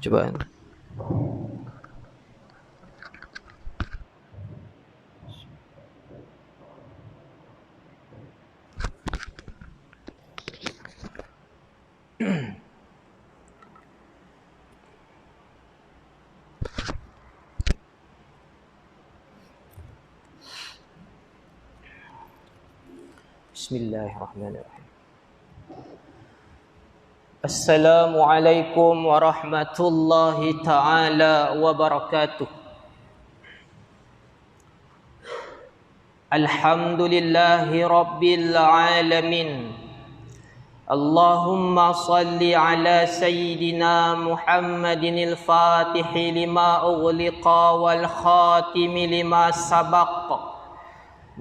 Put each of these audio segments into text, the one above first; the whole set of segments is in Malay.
Coba. Bismillahirrahmanirrahim. Assalamualaikum warahmatullahi ta'ala wabarakatuh. Alhamdulillahi rabbil alamin. Allahumma salli ala sayyidina Muhammadin al-fatihi lima ughliqa wal khatimi lima sabaqa.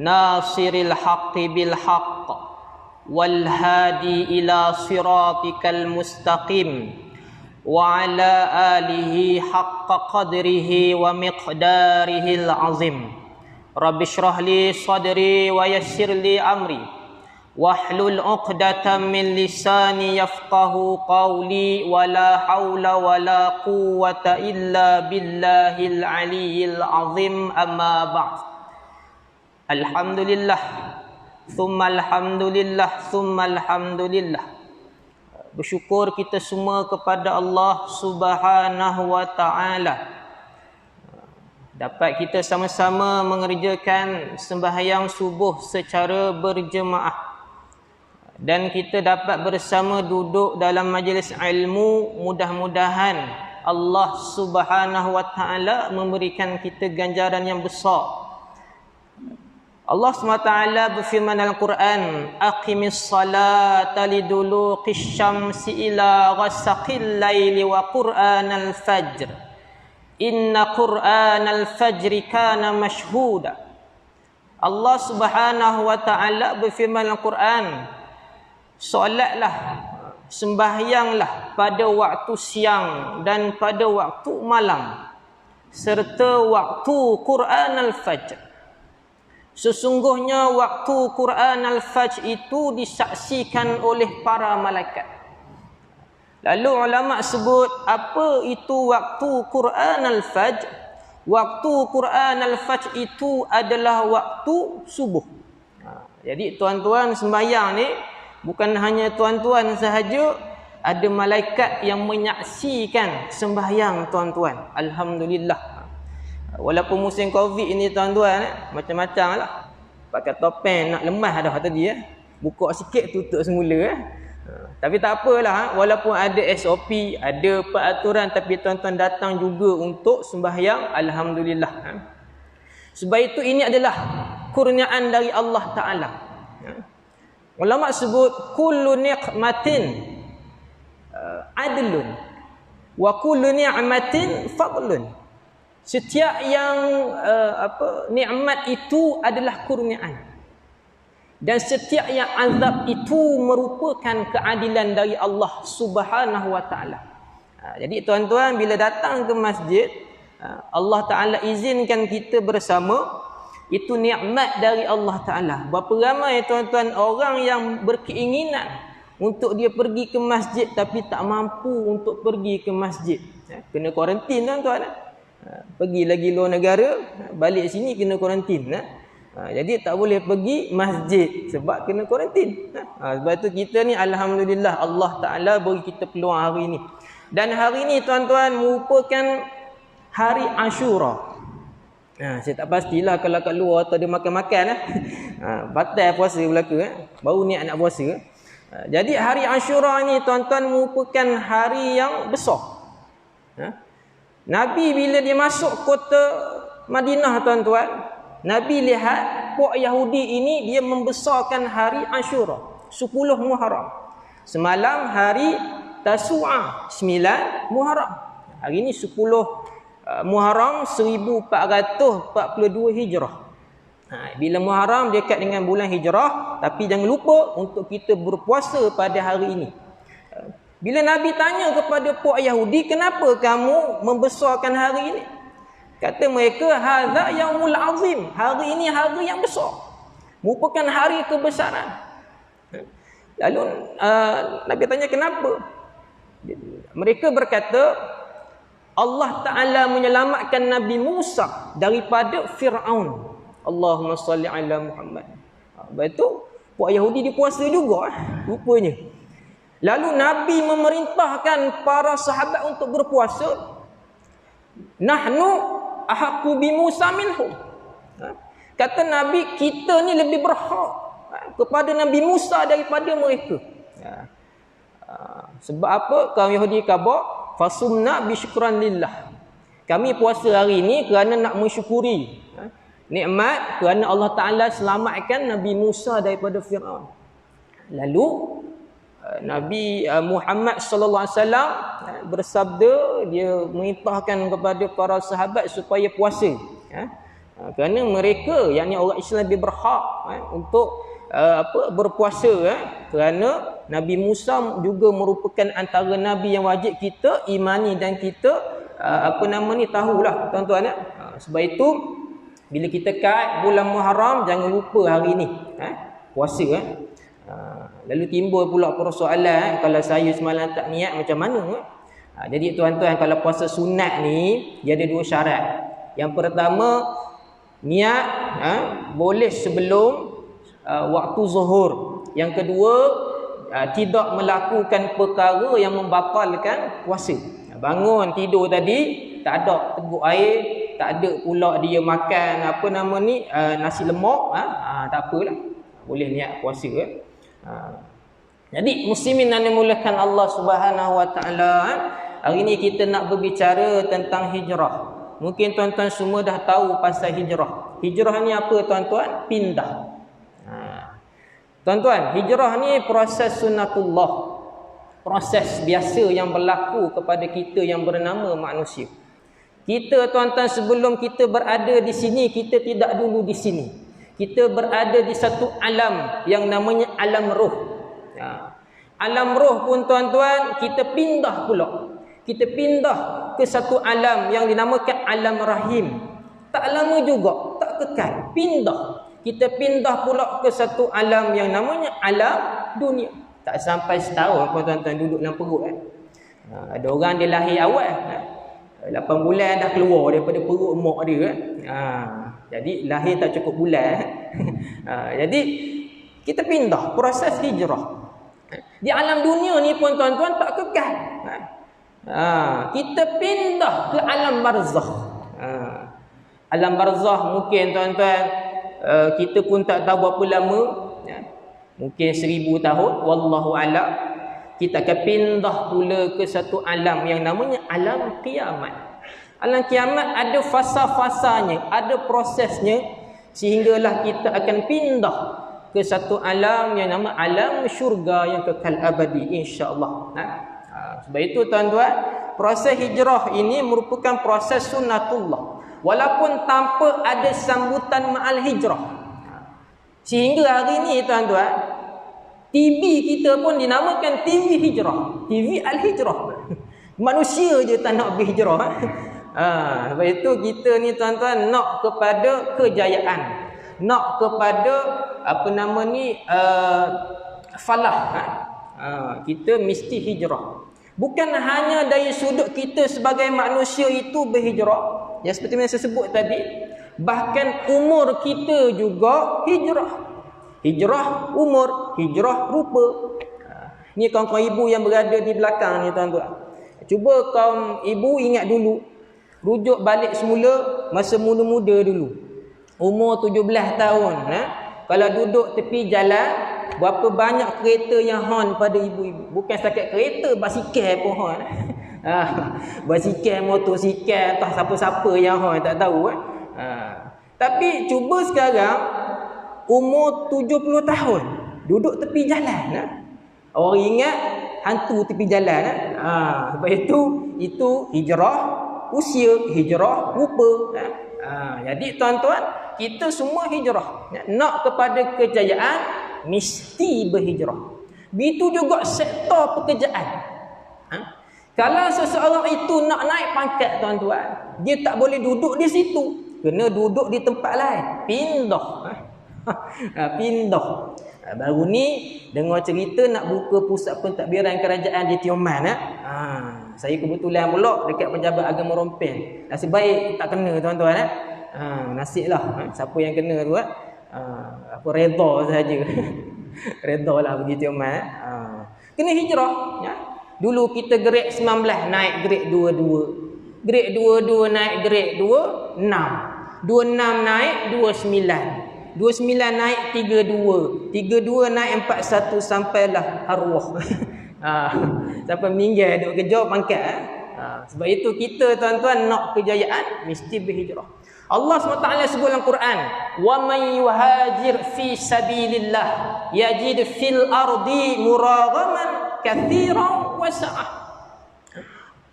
Nasiril haqqi bil haqq wal hadi ila siratikal mustaqim wa ala alihi haqqa qadrihi wa miqdarihil azim. Rabbi shrah li sadri wa yassir li amri wahlul 'uqdatam min lisani yafqahu qawli wa la haula wa la quwwata illa billahil aliyyil azim. Amma ba'd. Alhamdulillah, thumma alhamdulillah, thumma alhamdulillah. Bersyukur kita semua kepada Allah Subhanahu wa ta'ala. Dapat kita sama-sama mengerjakan sembahyang subuh secara berjemaah. Dan kita dapat bersama duduk dalam majlis ilmu. Mudah-mudahan Allah Subhanahu wa ta'ala memberikan kita ganjaran yang besar. Allah SWT berfirman dalam Quran, aqimis salata liduluqis syamsi ila ghasaqil laili wa qur'anal fajr inna qur'anal fajri kana mashhuda. Allah Subhanahu wa ta'ala berfirman dalam Quran, solatlah, sembahyanglah pada waktu siang dan pada waktu malam serta waktu Qur'an al-Fajr. Sesungguhnya waktu Quran al-Fajr itu disaksikan oleh para malaikat. Lalu ulama sebut, apa itu waktu Quran al-Fajr? Waktu Quran al-Fajr itu adalah waktu subuh. Jadi tuan-tuan sembahyang ni bukan hanya tuan-tuan sahaja, ada malaikat yang menyaksikan sembahyang tuan-tuan. Alhamdulillah. Walaupun musim Covid ini tuan-tuan, macam-macam lah. Pakai topeng nak lemah dah tadi buka sikit tutup semula Tapi tak apalah, walaupun ada SOP, ada peraturan, tapi tuan-tuan datang juga untuk sembahyang. Alhamdulillah. Sebab itu ini adalah kurniaan dari Allah Ta'ala. Ulama sebut kullu ni'matin adlun wa kullu ni'matin fadlun. Setiap yang nikmat itu adalah kurniaan, dan setiap yang azab itu merupakan keadilan dari Allah Subhanahu wa ta'ala. Jadi tuan-tuan, bila datang ke masjid, Allah Ta'ala izinkan kita bersama, itu nikmat dari Allah Ta'ala. Berapa ramai tuan-tuan orang yang berkeinginan untuk dia pergi ke masjid tapi tak mampu untuk pergi ke masjid. Kena kuarantin tuan-tuan. Pergi lagi luar negara, balik sini kena kuarantin. Jadi tak boleh pergi masjid sebab kena kuarantin. Sebab tu kita ni alhamdulillah Allah Ta'ala beri kita peluang hari ni. Dan hari ni tuan-tuan merupakan hari Ashura. Saya tak pastilah kalau kat luar atau dia makan-makan batal puasa belaka baru niat nak puasa. Jadi hari Ashura ni tuan-tuan merupakan hari yang besar. Nabi bila dia masuk kota Madinah tuan-tuan, Nabi lihat puak Yahudi ini dia membesarkan hari Ashura, 10 Muharram. Semalam hari Tasu'ah, 9 Muharram. Hari ini 10 Muharram 1442 Hijrah. Bila Muharram dekat dengan bulan Hijrah, tapi jangan lupa untuk kita berpuasa pada hari ini. Bila Nabi tanya kepada puak Yahudi, kenapa kamu membesarkan hari ini? Kata mereka, hadza yaumul azim. Hari ini hari yang besar. Merupakan hari kebesaran. Lalu Nabi tanya kenapa? Mereka berkata, Allah Ta'ala menyelamatkan Nabi Musa daripada Fir'aun. Allahumma salli ala Muhammad. Lepas tu, puak Yahudi dia puasa juga rupanya. Lalu Nabi memerintahkan para sahabat untuk berpuasa. Nahnu ahaqqu bi Musa minhum. Kata Nabi, kita ni lebih berhak kepada Nabi Musa daripada mereka. Sebab apa? Kaum Yahudi khabar, fasumna bi syukran lillah. Kami puasa hari ini kerana nak mensyukuri nikmat kerana Allah Ta'ala selamatkan Nabi Musa daripada Fir'aun. Lalu Nabi Muhammad sallallahu alaihi wasallam bersabda, dia merintahkan kepada para sahabat supaya puasa. Kerana mereka, yakni orang Islam lebih berhak untuk berpuasa, kerana Nabi Musa juga merupakan antara nabi yang wajib kita imani dan kita tahulah tuan-tuan. Sebab itu bila kita kat bulan Muharram, jangan lupa hari ni puasa. Lalu timbul pula persoalan, kalau saya semalam tak niat macam mana? Jadi tuan-tuan, kalau puasa sunat ni dia ada dua syarat. Yang pertama, niat boleh sebelum waktu zuhur. Yang kedua, tidak melakukan perkara yang membatalkan puasa. Bangun tidur tadi tak ada teguk air, tak ada pula dia makan nasi lemak, tak apalah, boleh niat puasa. Jadi muslimin yang dimulakan Allah Subhanahu wa taala, hari ni kita nak berbicara tentang hijrah. Mungkin tuan-tuan semua dah tahu pasal hijrah. Hijrah ni apa tuan-tuan? Pindah. Tuan-tuan, hijrah ni proses sunnatullah. Proses biasa yang berlaku kepada kita yang bernama manusia. Kita tuan-tuan, sebelum kita berada di sini, kita tidak dulu di sini. Kita berada di satu alam yang namanya alam roh. Alam roh pun tuan-tuan, kita pindah pula. Kita pindah ke satu alam yang dinamakan alam rahim. Tak lama juga, tak kekal, pindah. Kita pindah pula ke satu alam yang namanya alam dunia. Tak sampai setahun pun tuan-tuan duduk dalam perut. Ada orang dia lahir awal, 8 bulan dah keluar daripada perut mak dia. Jadi lahir tak cukup bulan. Jadi kita pindah, proses hijrah. Di alam dunia ni pun tuan-tuan tak kekal. Kita pindah ke alam barzakh. Alam barzakh mungkin tuan-tuan kita pun tak tahu berapa lama, mungkin 1000 tahun, wallahu a'lam. Kita akan pindah pula ke satu alam yang namanya alam kiamat. Alam kiamat ada fasa-fasanya, ada prosesnya, sehinggalah kita akan pindah ke satu alam yang nama alam syurga yang kekal abadi, insya-Allah. Sebab itu tuan-tuan, proses hijrah ini merupakan proses sunnatullah, walaupun tanpa ada sambutan ma'al hijrah. Sehingga hari ini tuan-tuan, TV kita pun dinamakan TV hijrah, TV al-hijrah. Manusia je tak nak berhijrah. Sebab itu kita ni tuan-tuan nak kepada kejayaan, nak kepada falah. Kita mesti hijrah. Bukan hanya dari sudut kita sebagai manusia itu berhijrah, yang seperti yang saya sebut tadi, bahkan umur kita juga hijrah. Hijrah umur, hijrah rupa. Ni kaum-kaum ibu yang berada di belakang ni tuan-tuan. Cuba kaum ibu ingat dulu, rujuk balik semula masa muda-muda dulu. Umur 17 tahun, kalau duduk tepi jalan, berapa banyak kereta yang hon pada ibu-ibu. Bukan setakat kereta, basikal pun hon. Basikal, motosikal, entah siapa-siapa yang hon, tak tahu. Tapi cuba sekarang umur 70 tahun duduk tepi jalan. Orang ingat hantu tepi jalan. Sebab itu hijrah usia, hijrah rupa. Jadi tuan-tuan, kita semua hijrah. Nak kepada kejayaan, mesti berhijrah. Begitu juga sektor pekerjaan. Kalau seseorang itu nak naik pangkat tuan-tuan, dia tak boleh duduk di situ, kena duduk di tempat lain, pindah. Pindah. Baru ni dengar cerita nak buka pusat pentadbiran kerajaan di Tioman. Saya kebetulan pula dekat pejabat agama Rompel. Nasib baik tak kena tuan-tuan. Nasiblah. Siapa yang kena tu apa redha saja. Redha lah begitu amat. Kena hijrah. Ya. Dulu kita grade 19 naik grade 22. Grade 22 naik grade 26. 26 naik 29. 29 naik 32. 32 naik 41 sampailah arwah. Sampai meninggal duk kerja pangkat. Sebab itu kita tuan-tuan nak kejayaan mesti berhijrah. Allah SWT sebut dalam Quran, "Wa man yuhajir fi sabilillah yajid fil ardi muraghaman katsiran wa sa'ah."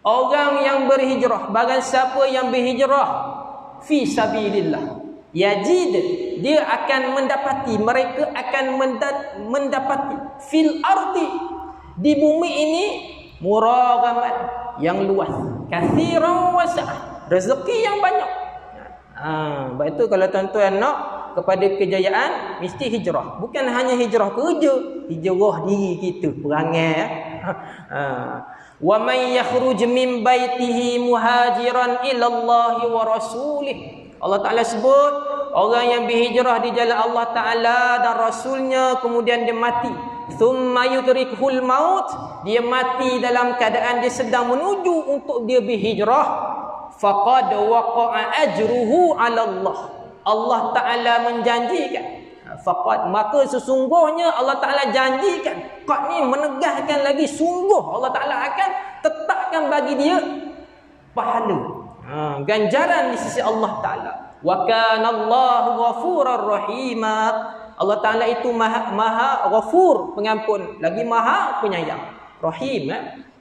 Orang yang berhijrah, barang siapa yang berhijrah fi sabilillah, yajid, dia akan mendapati, mereka akan mendapati fil ardi, di bumi ini, muraghaman, yang luas, katsiran wa sa'ah, rezeki yang banyak. Sebab itu kalau tuan-tuan nak kepada kejayaan, mesti hijrah. Bukan hanya hijrah kerja, hijrah diri kita, perangai. Wa may yakhruj min baitihi muhajiran ila Allah wa rasulih. Allah Ta'ala sebut, orang yang berhijrah di jalan Allah Ta'ala dan Rasulnya, kemudian dia mati. Thumma yudrikuhul maut, dia mati dalam keadaan dia sedang menuju untuk dia berhijrah. Faqad waqa'a ajruhu 'ala Allah. Allah Ta'ala menjanjikan. Faqad, maka sesungguhnya Allah Ta'ala janjikan. Qad ni menegaskan lagi, sungguh Allah Ta'ala akan tetapkan bagi dia pahala, ganjaran di sisi Allah Ta'ala. Wa kana Allahu ghafurar rahima. Allah Ta'ala itu maha ghafur, pengampun, lagi maha penyayang, rahim.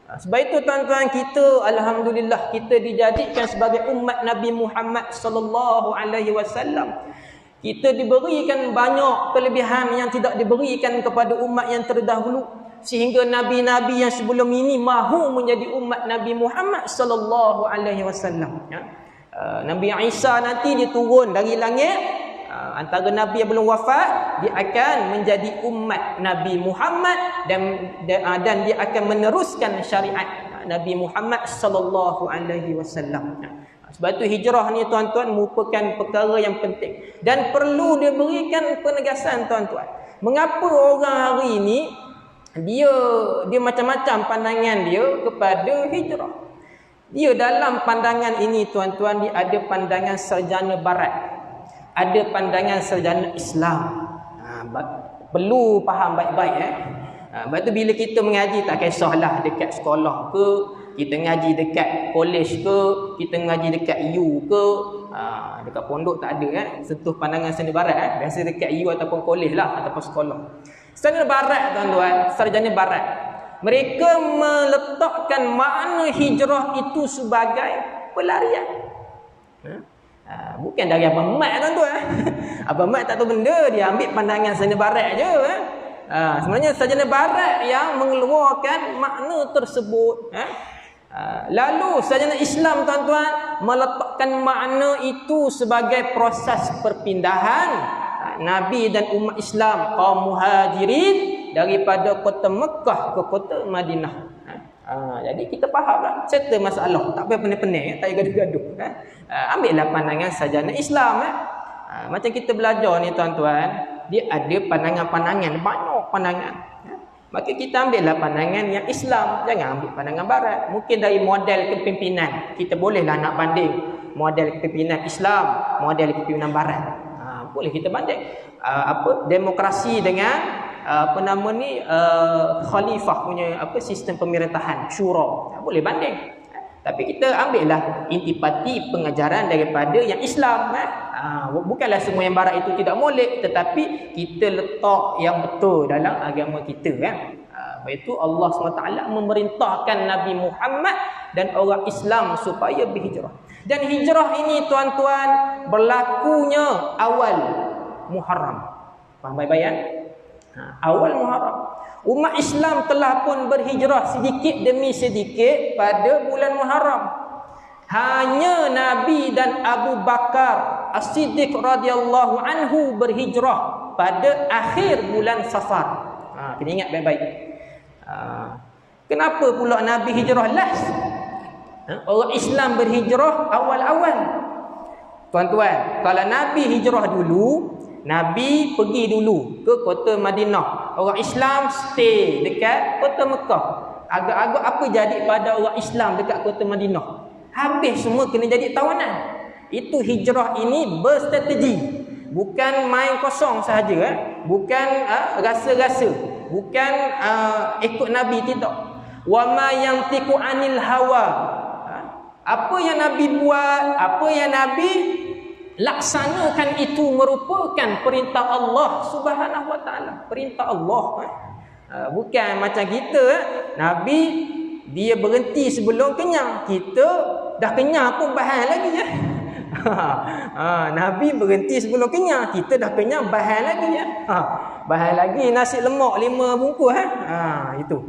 Sebab itu tuan-tuan, kita alhamdulillah kita dijadikan sebagai umat Nabi Muhammad sallallahu alaihi wasallam. Kita diberikan banyak kelebihan yang tidak diberikan kepada umat yang terdahulu, sehingga nabi-nabi yang sebelum ini mahu menjadi umat Nabi Muhammad sallallahu alaihi wasallam. Nabi Isa nanti dia turun dari langit. Antara Nabi yang belum wafat, dia akan menjadi umat Nabi Muhammad dan dia akan meneruskan syariat Nabi Muhammad sallallahu alaihi wasallam. Sebab itu hijrah ni tuan-tuan merupakan perkara yang penting dan perlu dia berikan penegasan tuan-tuan. Mengapa orang hari ini dia macam-macam pandangan dia kepada hijrah. Dia dalam pandangan ini tuan-tuan, dia ada pandangan sarjana barat, ada pandangan sarjana Islam. Perlu faham baik-baik. Sebab tu bila kita mengaji, tak kisahlah dekat sekolah ke, kita ngaji dekat kolej ke, kita ngaji dekat U ke, dekat pondok tak ada sentuh pandangan sarjana barat. Biasa dekat U ataupun kolej lah, ataupun sekolah. Sarjana barat tuan-tuan, sarjana barat, mereka meletakkan makna hijrah itu sebagai pelarian. Bukan dari Abang Mat tuan-tuan. Abang Mat tak tahu benda, dia ambil pandangan sarjana barat je. Sebenarnya sarjana barat yang mengeluarkan makna tersebut. Lalu sarjana Islam tuan-tuan meletakkan makna itu sebagai proses perpindahan Nabi dan umat Islam, kaum muhajirin, daripada kota Mekah ke kota Madinah. Jadi kita fahamlah, settle masalah, tak payah pening-pening, tak payah gaduh-gaduh. Ambillah pandangan sarjana Islam. Macam kita belajar ni tuan-tuan, dia ada pandangan-pandangan, banyak pandangan. Maka kita ambillah pandangan yang Islam, jangan ambil pandangan barat. Mungkin dari model kepimpinan, kita bolehlah nak banding model kepimpinan Islam, model kepimpinan barat. Boleh kita banding demokrasi dengan khalifah punya sistem pemerintahan, syura. Boleh banding. Tapi kita ambillah intipati pengajaran daripada yang Islam. Bukanlah semua yang barat itu tidak molek, tetapi kita letak yang betul dalam agama kita. Iaitu Allah SWT memerintahkan Nabi Muhammad dan orang Islam supaya berhijrah. Dan hijrah ini tuan-tuan berlakunya awal Muharram. Faham baik-baik? Awal Muharram. Umat Islam telah pun berhijrah sedikit demi sedikit pada bulan Muharram. Hanya Nabi dan Abu Bakar As-Siddiq radhiyallahu anhu berhijrah pada akhir bulan Safar. Kena ingat baik-baik. Kenapa pula Nabi hijrah last? Orang Islam berhijrah awal-awal. Tuan-tuan, kalau Nabi hijrah dulu, Nabi pergi dulu ke kota Madinah. Orang Islam stay dekat kota Mekah. Agak-agak apa jadi pada orang Islam dekat kota Madinah? Habis semua kena jadi tawanan. Itu hijrah ini berstrategi. Bukan main kosong sahaja. Bukan rasa-rasa. Bukan ikut Nabi, tidak. Wa ma yantiqu anil hawa. Apa yang Nabi buat, apa yang Nabi laksanakan itu merupakan perintah Allah Subhanahu wa taala. Perintah Allah. Bukan macam kita, Nabi dia berhenti sebelum kenyang. Kita dah kenyang pun bahan lagi ya. Nabi berhenti sebelum kenyang, kita dah kenyang bahan lagi ya. Bahan lagi nasi lemak 5 bungkus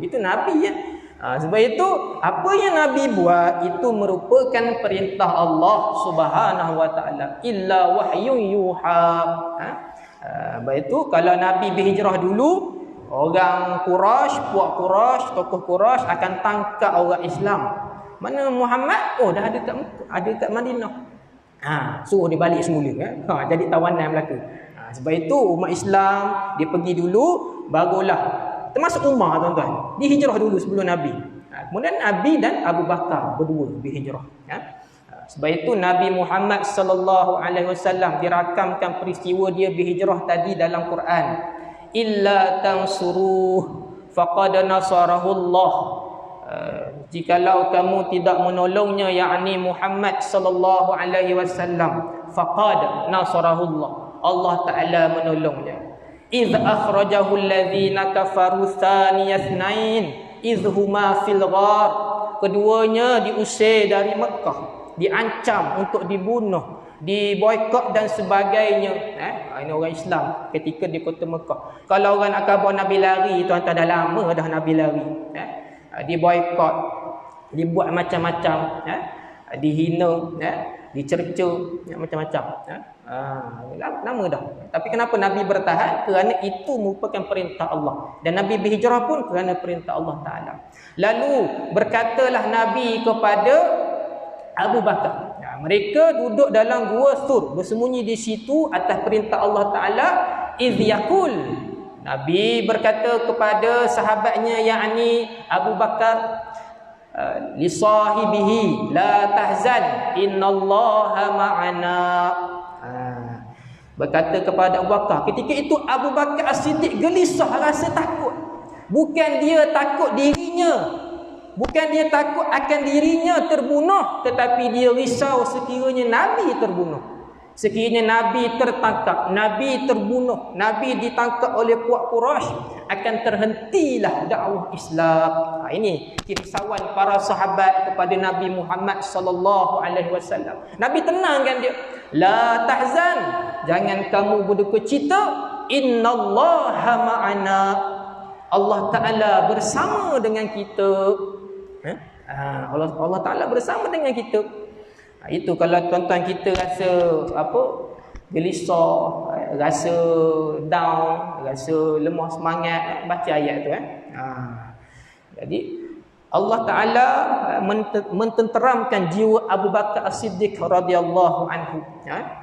itu Nabi ya. Sebab itu apa yang Nabi buat itu merupakan perintah Allah Subhanahu wa taala, illa wahyun yuha. Sebab itu kalau Nabi berhijrah dulu, orang Quraisy, puak Quraisy, tokoh Quraisy akan tangkap orang Islam. Mana Muhammad? Oh, dah ada kat Madinah. Suruh dia balik semula jadi tawanan berlaku. Sebab itu umat Islam dia pergi dulu, barulah termasuk Umar, tuan-tuan, dia hijrah dulu sebelum Nabi. Kemudian Nabi dan Abu Bakar berdua berhijrah. Sebab itu Nabi Muhammad sallallahu alaihi wasallam dirakamkan peristiwa dia berhijrah tadi dalam Quran. Illa tansuruh faqad nasarahu Allah. Jikalau kamu tidak menolongnya, yakni Muhammad sallallahu alaihi wasallam, faqad nasarahu Allah. Allah Taala menolongnya. إذ أخرجه الذين كفروا ثاني اثنين إذ هما في الغار. Keduanya diusir dari Mekah, diancam untuk dibunuh, diboikot dan sebagainya. Ini orang Islam ketika di kota Mekah. Kalau orang nak khabar Nabi lari, tuan-tuan, dah lama dah Nabi lari. Diboikot, dibuat macam-macam, dihina, dicerca, macam-macam. Lama dah. Tapi kenapa Nabi bertahan? Kerana itu merupakan perintah Allah. Dan Nabi berhijrah pun kerana perintah Allah Ta'ala. Lalu berkatalah Nabi kepada Abu Bakar. Mereka duduk dalam gua Thur, bersembunyi di situ atas perintah Allah Ta'ala. Idh yakul, Nabi berkata kepada sahabatnya, yakni Abu Bakar, li sahibihi la tahzan innallaha ma'ana. Berkata kepada Abu Bakar. Ketika itu Abu Bakar As-Siddiq gelisah, rasa takut. Bukan dia takut dirinya, bukan dia takut akan dirinya terbunuh, tetapi dia risau sekiranya Nabi terbunuh, sekiranya Nabi tertangkap, Nabi terbunuh, Nabi ditangkap oleh puak Quraisy, akan terhentilah dakwah Islam. Ini kerisauan para sahabat kepada Nabi Muhammad sallallahu alaihi wasallam. Nabi tenangkan dia. La tahzan, jangan kamu berduka cita, innallaha ma'ana. Allah Taala bersama dengan kita. Allah Taala bersama dengan kita. Itu kalau tuan-tuan kita rasa gelisah, rasa down, rasa lemah semangat, baca ayat tu. Jadi Allah Ta'ala mententeramkan jiwa Abu Bakar As-Siddiq radhiyallahu anhu,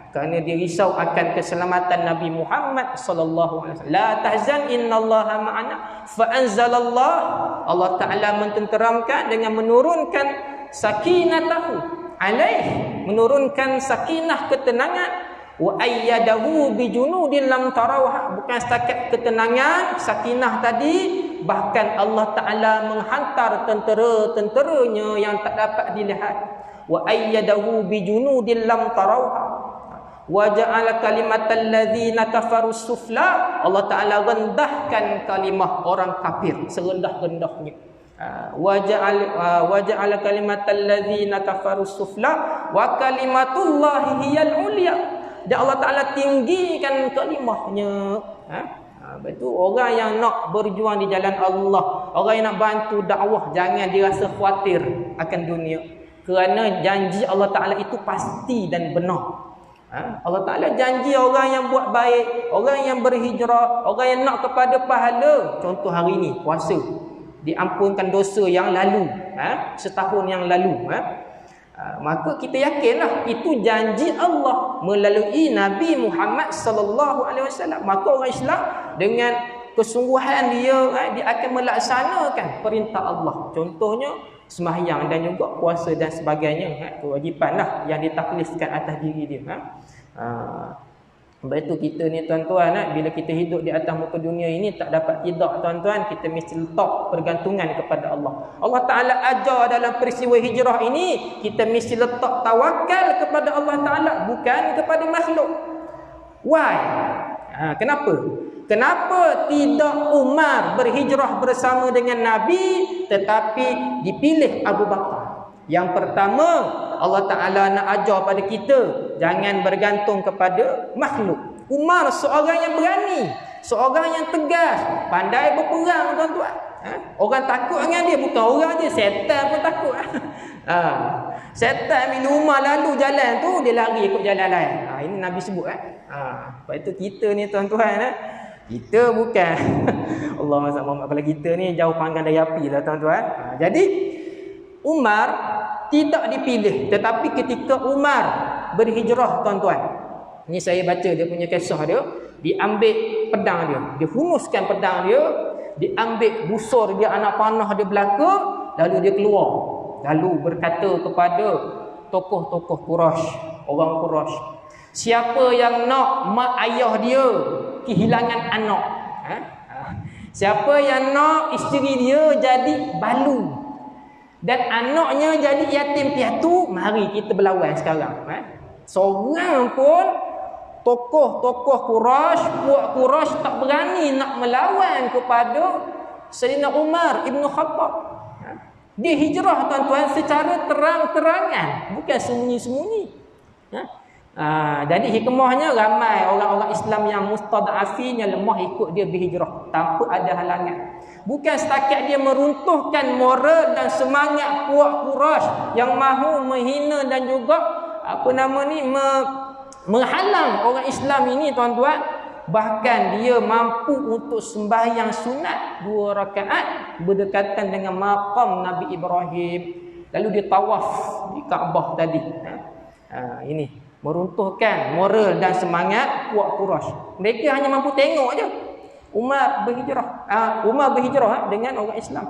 kerana dia risau akan keselamatan Nabi Muhammad sallallahu alaihi wasallam. La tahzan innallaha ma'ana. Fa anzalallah, Allah Ta'ala mententeramkan dengan menurunkan sakinatahu alaih, menurunkan sakinah, ketenangan. Wa ayyadahu bijunudin lam tarawha. Bukan setakat ketenangan, sakinah tadi, bahkan Allah Ta'ala menghantar tentera-tenteranya yang tak dapat dilihat. Wa ayyadahu bijunudin lam tarawha. Wa ja'ala kalimatal ladzina kafaru sufla. Allah Ta'ala rendahkan kalimah orang kafir serendah-rendahnya. Wa ja'ala kalimatal ladzina kafaru sufla wa kalimatullahi hiyal ulya. Dan Allah Ta'ala tinggikan kalimahnya. Itu orang yang nak berjuang di jalan Allah, orang yang nak bantu dakwah, jangan dirasa khawatir akan dunia. Kerana janji Allah Ta'ala itu pasti dan benar. Allah Ta'ala janji orang yang buat baik, orang yang berhijrah, orang yang nak kepada pahala. Contoh hari ini, puasa, diampunkan dosa yang lalu, setahun yang lalu. Maka kita yakinlah itu janji Allah melalui Nabi Muhammad sallallahu alaihi wasallam. Maka orang Islam dengan kesungguhan dia akan melaksanakan perintah Allah. Contohnya sembahyang dan juga puasa dan sebagainya. Kewajipanlah yang ditaklifkan atas diri dia. Sebab itu kita ni tuan-tuan, bila kita hidup di atas muka dunia ini tak dapat tidak tuan-tuan, kita mesti letak pergantungan kepada Allah. Allah Ta'ala ajar dalam peristiwa hijrah ini, kita mesti letak tawakal kepada Allah Ta'ala, bukan kepada makhluk. Why? Kenapa? Kenapa tidak Umar berhijrah bersama dengan Nabi tetapi dipilih Abu Bakar? Yang pertama, Allah Ta'ala nak ajar pada kita, jangan bergantung kepada makhluk. Umar seorang yang berani, seorang yang tegas, pandai berperang tuan-tuan. Orang takut dengan dia, bukan orang je, setan pun takut. Setan bila Umar lalu jalan tu, dia lari ikut jalan lain. Ini Nabi sebut. Sebab itu kita ni tuan-tuan, kita bukan Allah SWT, kalau kita ni jauh panggang dari api lah tuan-tuan. Jadi Umar tidak dipilih, tetapi ketika Umar berhijrah tuan-tuan, ni saya baca dia punya kisah dia, diambil pedang dia, dia hunuskan pedang dia, diambil busur dia, anak panah dia belaka, lalu dia keluar, lalu berkata kepada tokoh-tokoh Quraisy, orang Quraisy, siapa yang nak mak ayah dia kehilangan anak, siapa yang nak isteri dia jadi balu dan anaknya jadi yatim piatu, mari kita berlawan sekarang. Seorang pun tokoh-tokoh Quraisy, puak Quraisy tak berani nak melawan kepada Sayyidina Umar Ibn Khattab. Dia hijrah tuan-tuan secara terang-terangan, bukan sembunyi-sembunyi. Jadi hikmahnya, ramai orang-orang Islam yang mustad'afin, yang lemah, ikut dia berhijrah tanpa ada halangan. Bukan setakat dia meruntuhkan moral dan semangat puak Quraisy yang mahu menghina dan juga menghalang orang Islam ini tuan-tuan, bahkan dia mampu untuk sembahyang sunat 2 rakaat berdekatan dengan maqam Nabi Ibrahim, lalu dia tawaf di Kaabah tadi. Ini meruntuhkan moral dan semangat puak Quraisy. Mereka hanya mampu tengok je Umar berhijrah dengan orang Islam.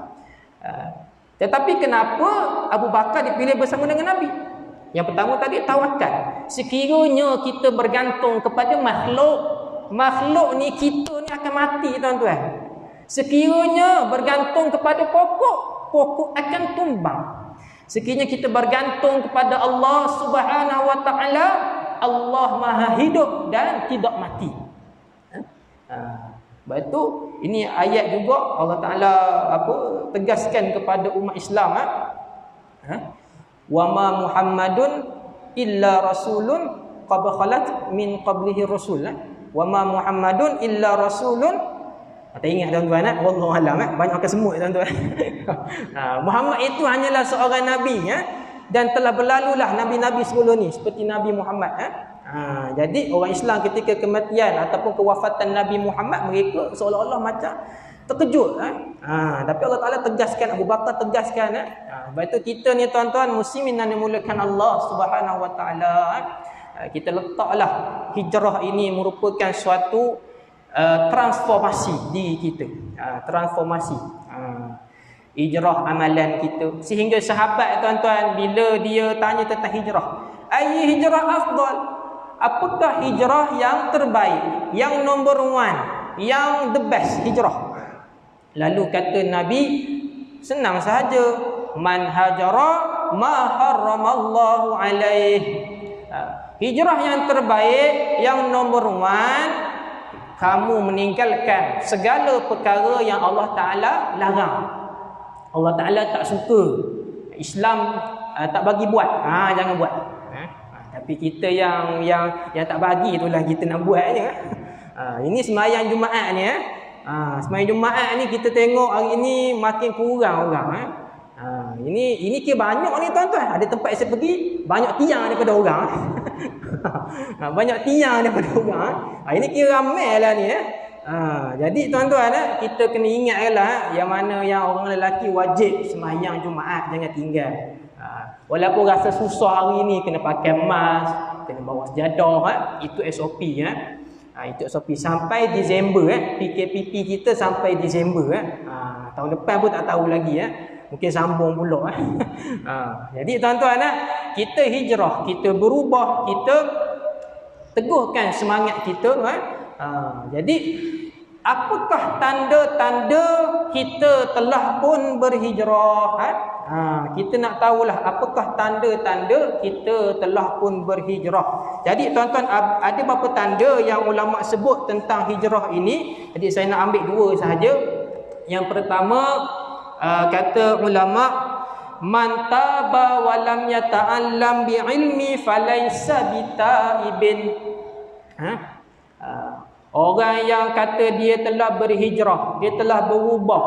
Tetapi kenapa Abu Bakar dipilih bersama dengan Nabi? Yang pertama tadi, tawakal. Sekiranya kita bergantung kepada makhluk ni, kita ni akan mati tuan-tuan. Sekiranya bergantung kepada pokok akan tumbang. Sekiranya kita bergantung kepada Allah Subhanahu wa Ta'ala, Allah Maha hidup dan tidak mati. Sebab itu ini ayat juga Allah Ta'ala tegaskan kepada umat Islam. Wa ma Muhammadun illa rasulun qad khalat min qablihi rasul. Wa ma Muhammadun illa rasulun. Tak ingat tuan-tuan, wallahu alam, banyak akan semut tuan-tuan. Muhammad itu hanyalah seorang nabi, dan telah berlalulah nabi-nabi sebelum ni seperti Nabi Muhammad. Jadi orang Islam ketika kematian ataupun kewafatan Nabi Muhammad, mereka seolah-olah macam terkejut. Tapi Allah Ta'ala tegaskan, Abu Bakar tegaskan. Sebab itu kita ni tuan-tuan muslimin yang dimulakan Allah Subhanahu wa Ta'ala, kita letaklah hijrah ini merupakan suatu transformasi diri kita. Transformasi hijrah amalan kita. Sehingga sahabat tuan-tuan, bila dia tanya tentang hijrah, ayy hijrah afdal, apakah hijrah yang terbaik, yang number 1, yang the best hijrah? Lalu kata Nabi, senang sahaja, man hajara ma harramallahu alaih. Hijrah yang terbaik, yang number 1, kamu meninggalkan segala perkara yang Allah Ta'ala larang. Allah Ta'ala tak suka, Islam tak bagi buat, jangan buat. Tapi kita yang tak bagi itulah kita nak buat je. Ini sembahyang Jumaat ni. Sembahyang Jumaat ni kita tengok hari ni makin kurang orang. Ini kira banyak ni tuan-tuan. Ada tempat saya pergi, banyak tiang daripada orang. Banyak tiang daripada orang. Ini kira ramai lah ni. Jadi tuan-tuan, kita kena ingatlah yang mana yang orang lelaki wajib sembahyang Jumaat, jangan tinggal. Walaupun rasa susah hari ni, kena pakai mask, kena bawa sejadah, itu SOP. Itu SOP sampai Disember. PKPP kita sampai Disember. Tahun depan pun tak tahu lagi. Mungkin sambung pula. Jadi tuan-tuan, kita hijrah, kita berubah, kita teguhkan semangat kita. Jadi apakah tanda-tanda kita telah pun berhijrah? Kita nak tahulah apakah tanda-tanda kita telah pun berhijrah. Jadi tuan-tuan, ada beberapa tanda yang ulama sebut tentang hijrah ini. Jadi saya nak ambil dua sahaja. Yang pertama, kata ulama, man taba wa lam yata'allam bi ilmi falaysa bitaibin. Orang yang kata dia telah berhijrah, dia telah berubah,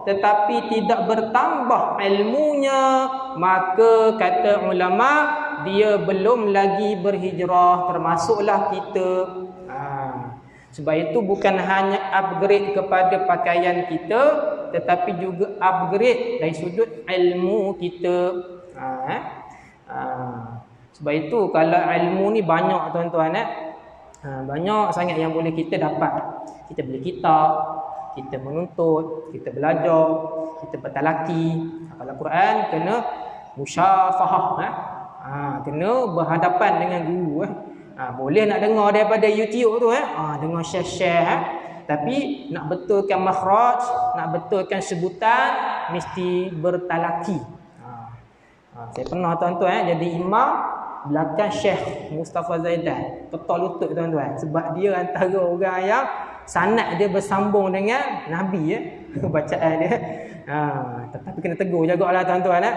tetapi tidak bertambah ilmunya, maka kata ulama, dia belum lagi berhijrah, termasuklah kita. Sebab itu bukan hanya upgrade kepada pakaian kita, tetapi juga upgrade dari sudut ilmu kita. Sebab itu kalau ilmu ni banyak tuan-tuan, banyak sangat yang boleh kita dapat. Kita beli kitab, kita menuntut, kita belajar, kita bertalaki. Kalau Quran kena musyafahah, kena berhadapan dengan guru. Boleh nak dengar daripada YouTube tu, dengar share-share, tapi nak betulkan makhraj, nak betulkan sebutan, mesti bertalaki. Saya pernah tuan-tuan jadi imam belakang Syekh Mustafa Zaidan, ketua lutut tuan-tuan, sebab dia antara orang yang sanad dia bersambung dengan Nabi, bacaan dia. Tetapi kena tegur jagalah tuan-tuan.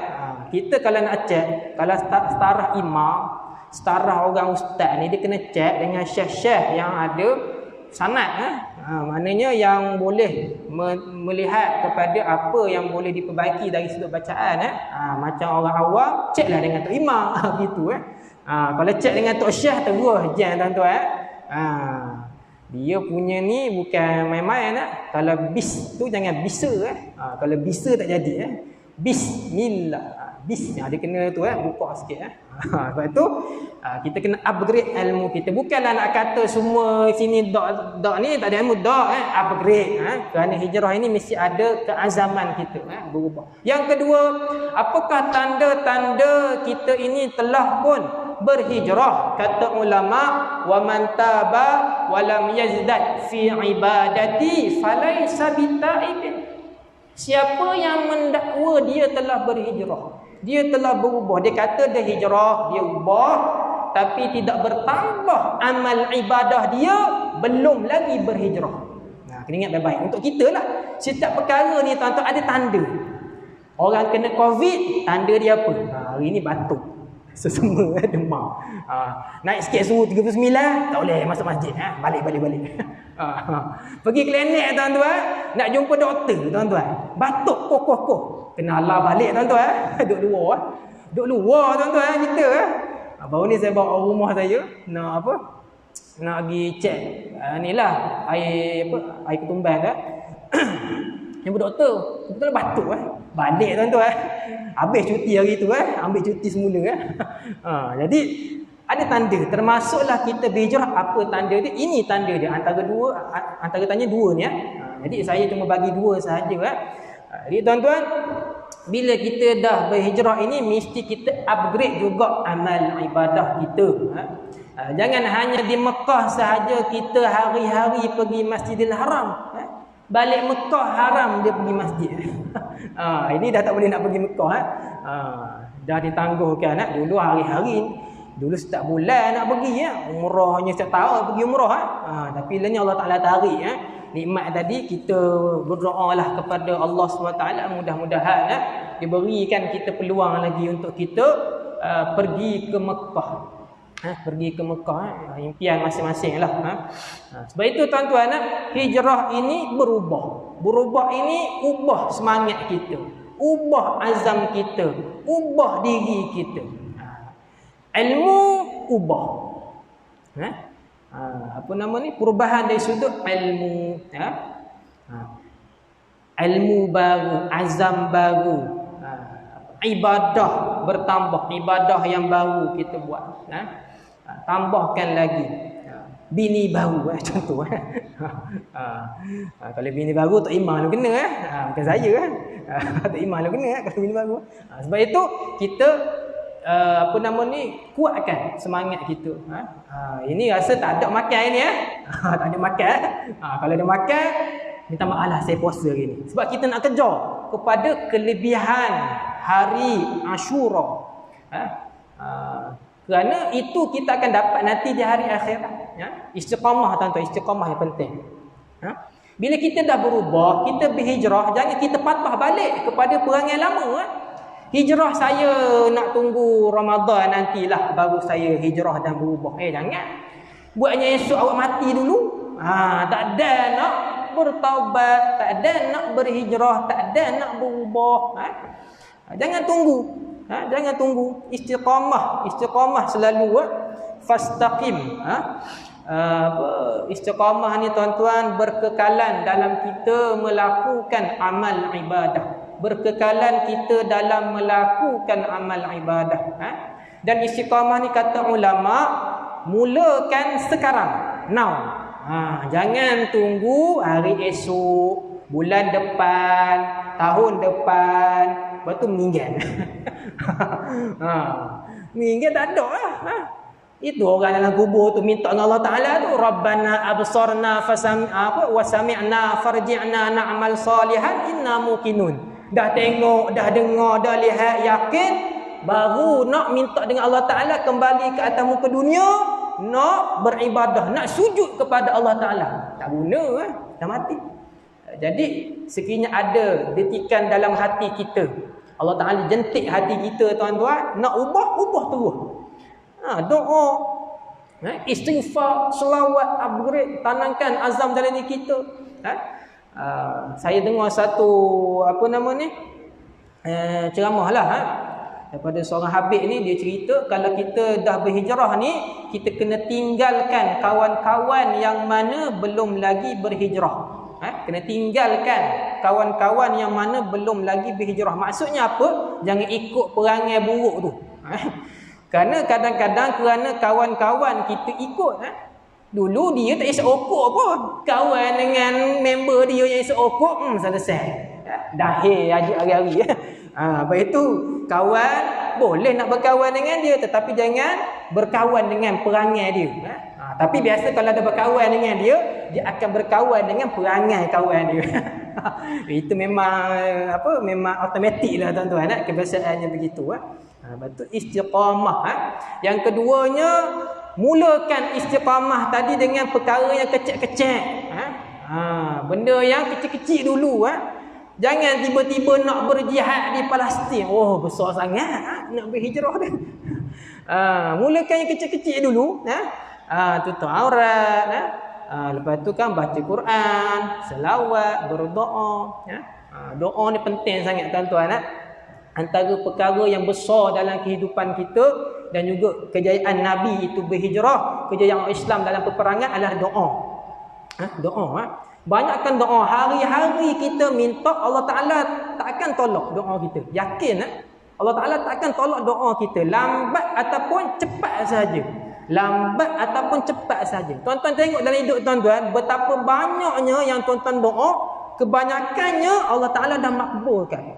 Kita kalau nak cek, kalau setarah imam, setarah orang ustaz ni, dia kena cek dengan syekh-syekh yang ada sanad. Maknanya yang boleh melihat kepada apa yang boleh diperbaiki dari sudut bacaan. Macam orang awam, ceklah dengan tok imam. Gitu. Kalau cek dengan tok syekh, terus jan tuan-tuan. Dia punya ni bukan main-main. Kalau bis tu jangan bisa. Kalau bisa tak jadi. Bismillah. Dia kena tu buka sikit. Sebab tu kita kena upgrade ilmu kita. Bukanlah nak kata semua sini dok ni tak ada ilmu, upgrade. Kerana hijrah ini mesti ada keazaman kita berubah. Yang kedua, apakah tanda-tanda kita ini telah pun berhijrah? Kata ulama, wa man taba wa lam yazdad fi ibadati falaysa bitaibin. Siapa yang mendakwa dia telah berhijrah, dia telah berubah, dia kata dia hijrah, dia ubah, tapi tidak bertambah amal ibadah dia, belum lagi berhijrah. Kena ingat baik-baik. Untuk kita lah, setiap perkara ni tuan-tuan ada tanda. Orang kena COVID, tanda dia apa? Hari ni batuk, sesama demam. Naik sikit suhu 39, tak boleh masuk masjid. Balik. Pergi klinik tuan-tuan, nak jumpa doktor tuan-tuan, batuk kokoh. Kena Allah balik tuan-tuan. Duduk luar tuan-tuan kita. Baru ni saya bawa rumah saya nak apa? Nak pergi cek inilah air ketumban tu. Jumpa doktor, betul batuk balik tuan-tuan. Habis cuti hari tu ambil cuti semula Jadi ada tanda, termasuklah kita berhijrah. Apa tanda dia? Ini tanda dia, antara tanya dua ni Jadi saya cuma bagi dua sahaja Jadi tuan-tuan, bila kita dah berhijrah ini, mesti kita upgrade juga amal ibadah kita. Jangan hanya di Mekah sahaja kita hari-hari pergi Masjidil Haram. Balik Mekah haram dia pergi masjid. Ini dah tak boleh nak pergi Mekah. Dah ditangguhkan. Dulu hari-hari, dulu setiap bulan nak pergi umrahnya setiap tahun pergi umrah tapi ilahnya Allah Ta'ala tarik nikmat tadi. Kita berdoalah kepada Allah SWT, mudah-mudahan diberikan kita peluang lagi untuk kita pergi ke Mekah. Pergi ke Mekah, impian masing-masing lah. Sebab itu tuan-tuan, hijrah ini berubah ini ubah semangat kita, ubah azam kita, ubah diri kita. Ilmu ubah. Apa nama ni? Perubahan dari sudut ilmu. Ilmu baru, azam baru, ibadah bertambah ibadah yang baru kita buat. Tambahkan lagi. Bini baru contoh. Kalau bini baru tak iman lu kena bukan saya kan. Tak iman lu kena kalau bini baru. Sebab itu kita kuatkan semangat kita. Ini rasa tak ada makan ni tak ada makan. Kalau ada makan, minta maaf lah saya puasa hari ni. Sebab kita nak kejar kepada kelebihan hari Ashura. Kerana itu kita akan dapat nanti di hari akhirat. Istiqamah tuan-tuan, istiqamah yang penting. Bila kita dah berubah, kita berhijrah, jangan kita patah balik kepada perangai lama. Hijrah saya nak tunggu Ramadan nantilah baru saya hijrah dan berubah. Jangan. Buatnya esok awak mati dulu. Tak ada nak bertaubat, tak ada nak berhijrah, tak ada nak berubah. Jangan tunggu. Jangan tunggu. Istiqamah selalu. Fastaqim. Istiqamah ni tuan-tuan berkekalan dalam kita melakukan amal ibadah. Berkekalan kita dalam melakukan amal ibadah. Dan istiqamah ni kata ulama, mulakan sekarang, now. Jangan tunggu hari esok, bulan depan, tahun depan, lepas tu meninggal. Meninggal tak ada lah. Itu orang dalam kubur tu minta dengan Allah Ta'ala tu, Rabbana absarna wa sami'na farji'na na'mal salihan inna muqinun. Dah tengok, dah dengar, dah lihat, yakin, baru nak minta dengan Allah Ta'ala kembali ke atas muka dunia, nak beribadah, nak sujud kepada Allah Ta'ala. Tak guna, dah mati. Jadi sekiranya ada detikan dalam hati kita, Allah Ta'ala jentik hati kita tuan-tuan, nak ubah terus. Doa, istighfar, selawat, upgrade, tanamkan azam dalam diri kita. Saya dengar satu ceramah lah daripada seorang habib ni, dia cerita kalau kita dah berhijrah ni, kita kena tinggalkan kawan-kawan yang mana belum lagi berhijrah. Kena tinggalkan kawan-kawan yang mana belum lagi berhijrah. Maksudnya apa? Jangan ikut perangai buruk tu. Kerana kadang-kadang kerana kawan-kawan kita ikut, dulu dia tak isap okok pun, kawan dengan member dia yang isap okok, selesai. Dahil ajak hari-hari. Lepas itu kawan boleh nak berkawan dengan dia, tetapi jangan berkawan dengan perangai dia. Tapi biasa kalau ada berkawan dengan dia, dia akan berkawan dengan perangai kawan dia. Itu memang memang automatik lah tuan-tuan, kebiasaannya begitu. Betul, istiqamah. Yang keduanya, mulakan istiqamah tadi dengan perkara yang kecil-kecil. Benda yang kecil-kecil dulu. Jangan tiba-tiba nak berjihad di Palestin. Oh, besar sangat nak berhijrah dia. Mulakan yang kecil-kecil dulu. Tutup aurat. Lepas tu kan baca Quran, selawat, berdoa. Doa ni penting sangat tuan-tuan. Antara perkara yang besar dalam kehidupan kita dan juga kejayaan Nabi itu berhijrah, kejayaan Islam dalam peperangan adalah doa. Doa. Banyakkan doa. Hari-hari kita minta, Allah Ta'ala tak akan tolak doa kita. Yakin Allah Ta'ala tak akan tolak doa kita. Lambat ataupun cepat saja. Lambat ataupun cepat saja. Tuan-tuan tengok dalam hidup tuan-tuan, betapa banyaknya yang tuan-tuan doa, kebanyakannya Allah Ta'ala dah makbulkan.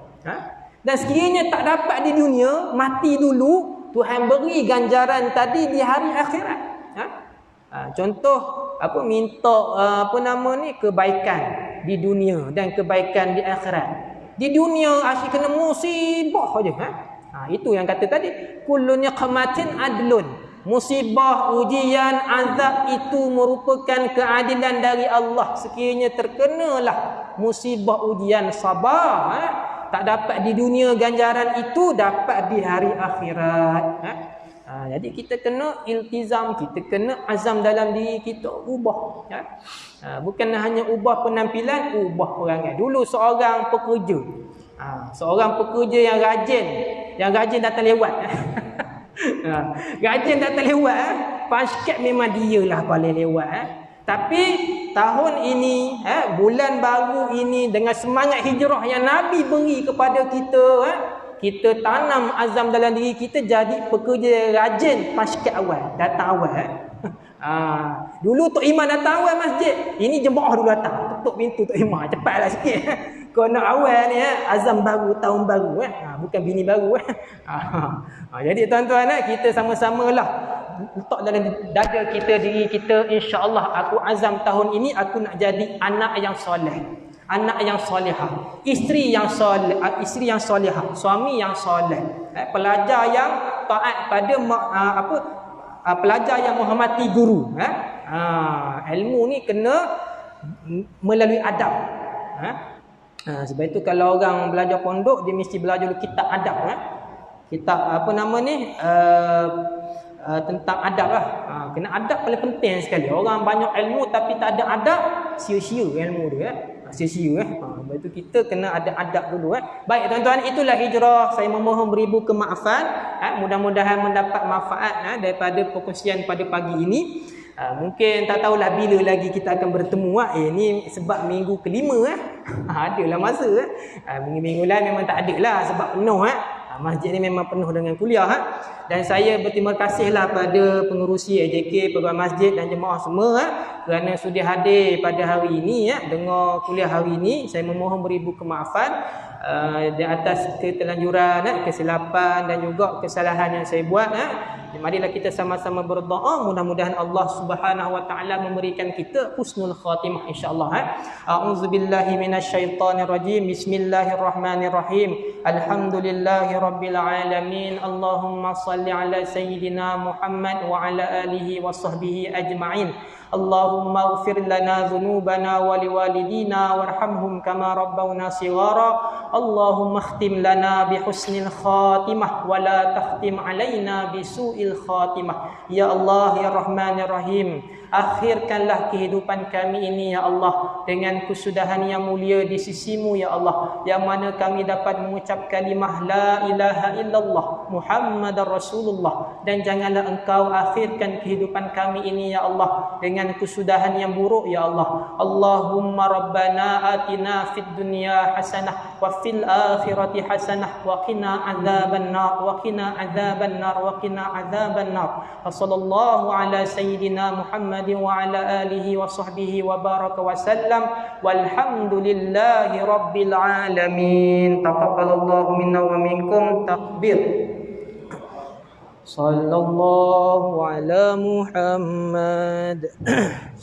Dan sekiranya tak dapat di dunia, mati dulu, Tuhan beri ganjaran tadi di hari akhirat. Contoh minta kebaikan di dunia dan kebaikan di akhirat. Di dunia asyik kena musibah aja. Itu yang kata tadi, kullu niqmatin adlun. Musibah, ujian, azab itu merupakan keadilan dari Allah. Sekiranya terkenalah musibah, ujian, sabar, tak dapat di dunia ganjaran itu, dapat di hari akhirat. Jadi kita kena iltizam, kita kena azam dalam diri kita, ubah. Bukan hanya ubah penampilan, ubah perangai. Dulu seorang pekerja yang rajin datang lewat. Rajin datang lewat, paskat memang dia lah paling lewat. Tapi tahun ini, bulan baru ini, dengan semangat hijrah yang Nabi beri kepada kita, kita tanam azam dalam diri kita jadi pekerja rajin pasca awal, datang awal. Dulu Tok Iman datang awal masjid. Ini jemaah dulu datang. Tutup pintu Tok Iman, cepatlah sikit. Kau nak awal ni azam baru, tahun baru bukan bini baru jadi tuan-tuan kita sama-samalah letak dalam dada kita, diri kita, insya-Allah aku azam tahun ini aku nak jadi anak yang soleh, anak yang solehah, isteri yang soleh, isteri yang solehah, suami yang soleh, pelajar yang taat pada pelajar yang menghormati guru. Ilmu ni kena melalui adab. Sebab itu kalau orang belajar pondok dia mesti belajar dulu kitab adab. Kitab apa nama ni? Tentang adab lah. Kena adab paling penting sekali. Orang banyak ilmu tapi tak ada adab, sia-sia ilmu dia. Sia-sia. Sebab itu kita kena ada adab dulu. Baik tuan-tuan, itulah hijrah. Saya memohon beribu kemaafan. Mudah-mudahan mendapat manfaat daripada perkongsian pada pagi ini. Mungkin tak tahulah bila lagi kita akan bertemu. Ini sebab minggu kelima. Adalah masa. Minggu-minggu lain memang tak ada lah sebab penuh. Masjid ni memang penuh dengan kuliah. Dan saya berterima kasihlah pada pengerusi AJK, pegawai masjid dan jemaah semua kerana sudi hadir pada hari ini dengar kuliah hari ini. Saya memohon beribu kemaafan di atas ketelanjuran, kesilapan dan juga kesalahan yang saya buat. Marilah kita sama-sama berdoa, mudah-mudahan Allah Subhanahu wa taala memberikan kita husnul khatimah insya-Allah. A'udzubillahi minasyaitonirrajim. Bismillahirrahmanirrahim. Alhamdulillahirabbil alamin. Allahumma shalli ala sayyidina Muhammad wa ala alihi wa sahbihi ajma'in. Allahumma ighfir lana dhunubana wa liwalidina warhamhum kama rabbawna shighara. Allahumma khtim lana bihusnil khatimah wa la takhtim alaina bisu'il khatimah. Ya Allah ya Rahman ya Rahim, akhirkanlah kehidupan kami ini ya Allah dengan kesudahan yang mulia di sisimu ya Allah, yang mana kami dapat mengucap kalimah la ilaha illallah Muhammadar Rasulullah. Dan janganlah engkau akhirkan kehidupan kami ini ya Allah dengan kesudahan yang buruk ya Allah. Allahumma rabbana atina fid dunya hasanah wa fil akhirati hasanah wa qina adzaban nar wa qina adzaban nar wa qina adzaban nar. Sallallahu ala sayyidina Muhammad wa ala alihi wa sahbihi wa baraka wa sallam walhamdulillahi rabbil alamin. Taqabbalallahu minna wa minkum. Takbir. Sallallahu ala Muhammad.